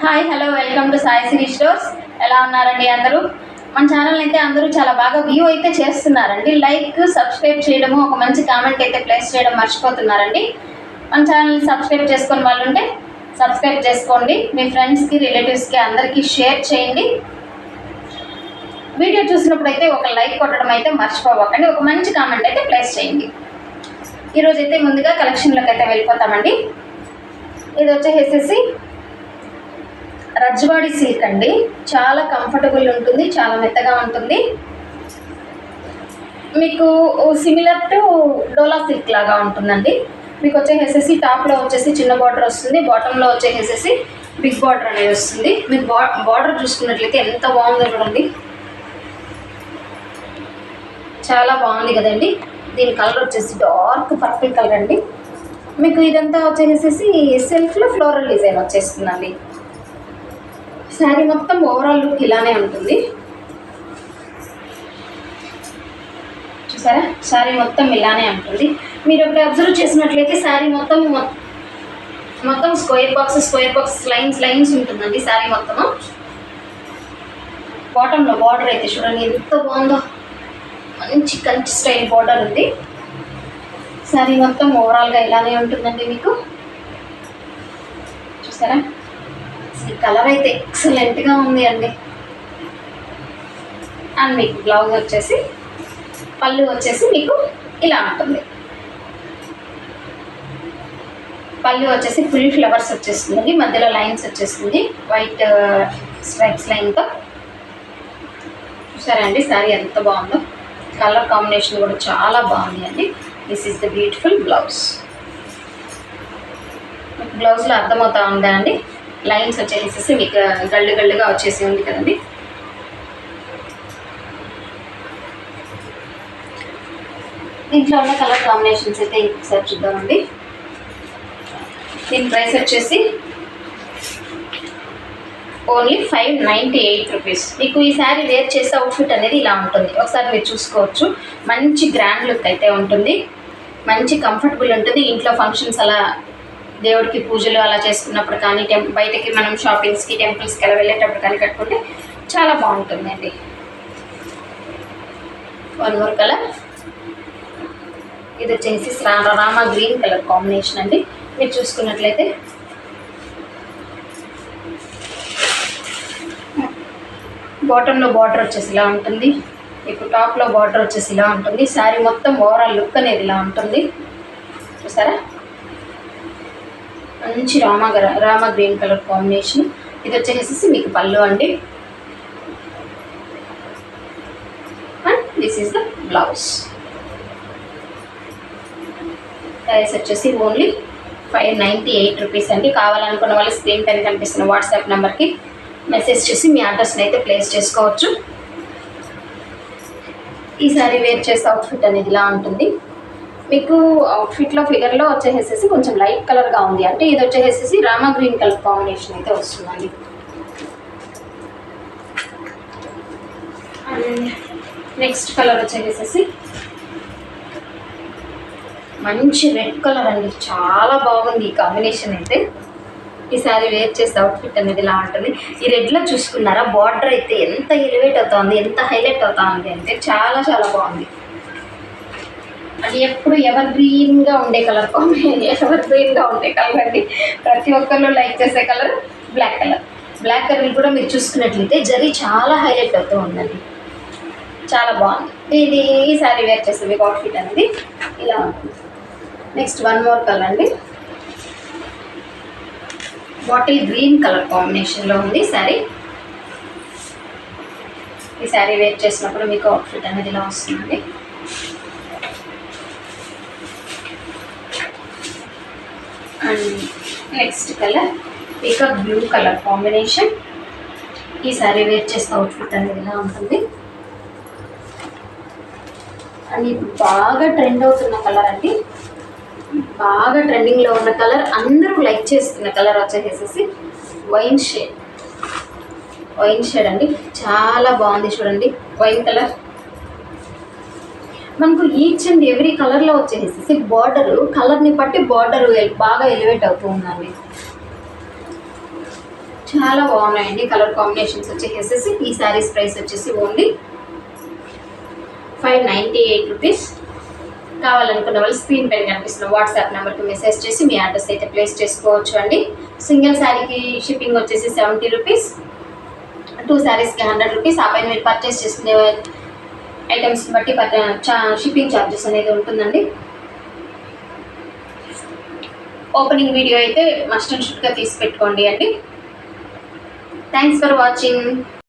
Hi hello welcome to Sai Siri stores. ఎలా ఉన్నారండి అందరూ? మన ఛానల్ అయితే అందరూ చాలా బాగా వ్యూ అయితే చేస్తున్నారండి. లైక్ సబ్స్క్రైబ్ చేయడము, ఒక మంచి కామెంట్ అయితే ప్లేస్ చేయడం మర్చిపోతున్నారండి. మన ఛానల్ సబ్స్క్రైబ్ చేసుకుని వాళ్ళు ఉంటే సబ్స్క్రైబ్ చేసుకోండి. మీ ఫ్రెండ్స్కి రిలేటివ్స్కి అందరికీ షేర్ చేయండి. వీడియో చూసినప్పుడు అయితే ఒక లైక్ కొట్టడం అయితే మర్చిపోవకండి. ఒక మంచి కామెంట్ అయితే ప్లేస్ చేయండి. ఈరోజు అయితే ముందుగా కలెక్షన్లోకి అయితే వెళ్ళిపోతామండి. ఇది వచ్చేసేసి రజ్వాడి సిల్క్ అండి. చాలా కంఫర్టబుల్ ఉంటుంది, చాలా మెత్తగా ఉంటుంది. మీకు సిమిలర్ టు డోలా సిల్క్ లాగా ఉంటుందండి. మీకు వచ్చేసేసి టాప్లో వచ్చేసి చిన్న బార్డర్ వస్తుంది, బాటంలో వచ్చేసేసి బిగ్ బార్డర్ అనేది వస్తుంది. మీకు బార్డర్ చూసుకున్నట్లయితే ఎంత బాగుందో చూడండి, చాలా బాగుంది కదండి. దీని కలర్ వచ్చేసి డార్క్ పర్పుల్ కలర్ అండి. మీకు ఇదంతా వచ్చేసేసి సెల్ఫ్లో ఫ్లోరల్ డిజైన్ వచ్చేస్తుందండి. శారీ మొత్తం ఓవరాల్ లుక్ ఇలానే ఉంటుంది. చూసారా, శారీ మొత్తం ఇలానే ఉంటుంది. మీరు ఒకటి అబ్జర్వ్ చేసినట్లయితే శారీ మొత్తం స్క్వేర్ బాక్స్ లైన్స్ ఉంటుందండి. శారీ మొత్తము బాటంలో బార్డర్ అయితే చూడండి ఎంత బాగుందో, మంచి కంచి స్టైల్ బార్డర్ ఉంది. శారీ మొత్తం ఓవరాల్గా ఇలానే ఉంటుందండి. మీకు చూసారా, ఈ కలర్ అయితే ఎక్సలెంట్గా ఉంది అండి. అండ్ మీకు బ్లౌజ్ వచ్చేసి, పళ్ళు వచ్చేసి మీకు ఇలా ఉంటుంది. పళ్ళు వచ్చేసి ఫుల్ ఫ్లవర్స్ వచ్చేస్తుంది, మధ్యలో లైన్స్ వచ్చేస్తుంది వైట్ స్ట్రైప్స్ లైన్తో. చూసారా అండి, శారీ ఎంత బాగుందో, కలర్ కాంబినేషన్ కూడా చాలా బాగుంది అండి. This is the beautiful blouse. బ్లౌజ్లో అర్థమవుతా ఉందా అండి, లైన్స్ వచ్చేసేసి మీకు గల్లుగా వచ్చేసి ఉంది కదండి. దీంట్లో ఉన్న కలర్ కాంబినేషన్స్ అయితే ఇంకొకసారి చూద్దామండి. దీని ప్రైస్ వచ్చేసి ఓన్లీ 598 రూపీస్. మీకు ఈ శారీ వేర్ చేసే అవుట్ఫిట్ అనేది ఇలా ఉంటుంది, ఒకసారి మీరు చూసుకోవచ్చు. మంచి గ్రాండ్ లుక్ అయితే ఉంటుంది, మంచి కంఫర్టబుల్ ఉంటుంది. ఇంట్లో ఫంక్షన్స్ అలా దేవుడికి పూజలు అలా చేసుకున్నప్పుడు కానీ, బయటకి మనం షాపింగ్స్కి టెంపుల్స్కి అలా వెళ్ళేటప్పుడు కానీ కట్టుకుంటే చాలా బాగుంటుందండి. వన్ మోర్ కలర్, ఇది వచ్చేసి రామా గ్రీన్ కలర్ కాంబినేషన్ అండి. మీరు చూసుకున్నట్లయితే బాటంలో బార్డర్ వచ్చేసి ఇలా ఉంటుంది, ఇప్పుడు టాప్లో బార్డర్ వచ్చేసి ఇలా ఉంటుంది. శారీ మొత్తం ఓవరాల్ లుక్ అనేది ఇలా ఉంటుంది. చూసారా, మంచి రామా గ్రీన్ కలర్ కాంబినేషన్. ఇది వచ్చేసి మీకు పళ్ళు అండి. And this is the blouse. Price వచ్చేసి ఓన్లీ 598 రూపీస్ అండి. కావాలనుకున్న వాళ్ళు స్క్రీన్ పైన కనిపిస్తున్న వాట్సాప్ నెంబర్కి మెసేజ్ చేసి మీ అడ్రస్ని అయితే ప్లేస్ చేసుకోవచ్చు. ఈ సారీ వేర్ చేసే అవుట్ఫిట్ అనేది ఇలా ఉంటుంది. మీకు అవుట్ఫిట్లో ఫిగర్లో వచ్చేసేసి కొంచెం లైట్ కలర్గా ఉంది, అంటే ఇది వచ్చేసేసి రామా గ్రీన్ కలర్ కాంబినేషన్ అయితే వస్తుందండి. నెక్స్ట్ కలర్ వచ్చేసేసి మంచి రెడ్ కలర్ అండి, చాలా బాగుంది ఈ కాంబినేషన్ అయితే. ఈ సారీ వేర్ చేసే అవుట్ఫిట్ అనేది ఇలా ఉంటుంది. ఈ రెడ్లో చూసుకున్నారా, బార్డర్ అయితే ఎంత ఎలివేట్ అవుతుంది, ఎంత హైలైట్ అవుతుంది అంటే చాలా చాలా బాగుంది. అది ఎప్పుడు ఎవర్ గ్రీన్గా ఉండే కలర్ అండి. ప్రతి ఒక్కళ్ళు లైక్ చేసే కలర్ బ్లాక్ కలర్ కూడా మీరు చూసుకున్నట్లయితే జరీ చాలా హైలైట్ అవుతూ ఉందండి, చాలా బాగుంది. ఇది ఈ సారీ వేర్ చేసే మీకు అవుట్ఫిట్ అనేది ఇలా ఉంటుంది. నెక్స్ట్ వన్ మోర్ కలర్ అండి, బాటిల్ గ్రీన్ కలర్ కాంబినేషన్లో ఉంది శారీ. ఈ శారీ వేర్ చేసినప్పుడు మీకు అవుట్ఫిట్ అనేది ఇలా వస్తుందండి. And next colour peacock blue colour combination. ఈ శారీ వేర్ చేస్తే అవుట్ఫిట్ అనేది ఇలా ఉంటుంది. అండ్ ఇప్పుడు బాగా ట్రెండ్ అవుతున్న కలర్ అండి, బాగా ట్రెండింగ్లో ఉన్న కలర్, అందరూ లైక్ చేస్తున్న కలర్ వచ్చేసేసి వైన్ షేడ్ అండి. చాలా బాగుంది చూడండి, వైన్ కలర్. మనకు ఈచ్ అండ్ ఎవ్రీ కలర్లో వచ్చేసేసి బార్డరు కలర్ని బట్టి బార్డర్ బాగా ఎలివేట్ అవుతూ ఉందండి. చాలా బాగున్నాయండి. కలర్ కాంబినేషన్స్ వచ్చేసేసి ఈ శారీస్ ప్రైస్ వచ్చేసి ఓన్లీ 598 రూపీస్. కావాలనుకున్న వాళ్ళు స్క్రీన్ పైన కనిపిస్తున్న వాట్సాప్ నెంబర్కి మెసేజ్ చేసి మీ అడ్రస్ అయితే ప్లేస్ చేసుకోవచ్చు అండి. సింగిల్ శారీకి షిప్పింగ్ వచ్చేసి 70 రూపీస్, 2 శారీస్కి 100 రూపీస్. ఆ పైన మీరు పర్చేస్ చేసుకునే ఐటమ్స్ని బట్టి షిప్పింగ్ ఛార్జెస్ అనేది ఉంటుందండి. ఓపెనింగ్ వీడియో అయితే మస్ట్ అండ్ షుడ్గా తీసి పెట్టుకోండి అండి. Thanks for watching.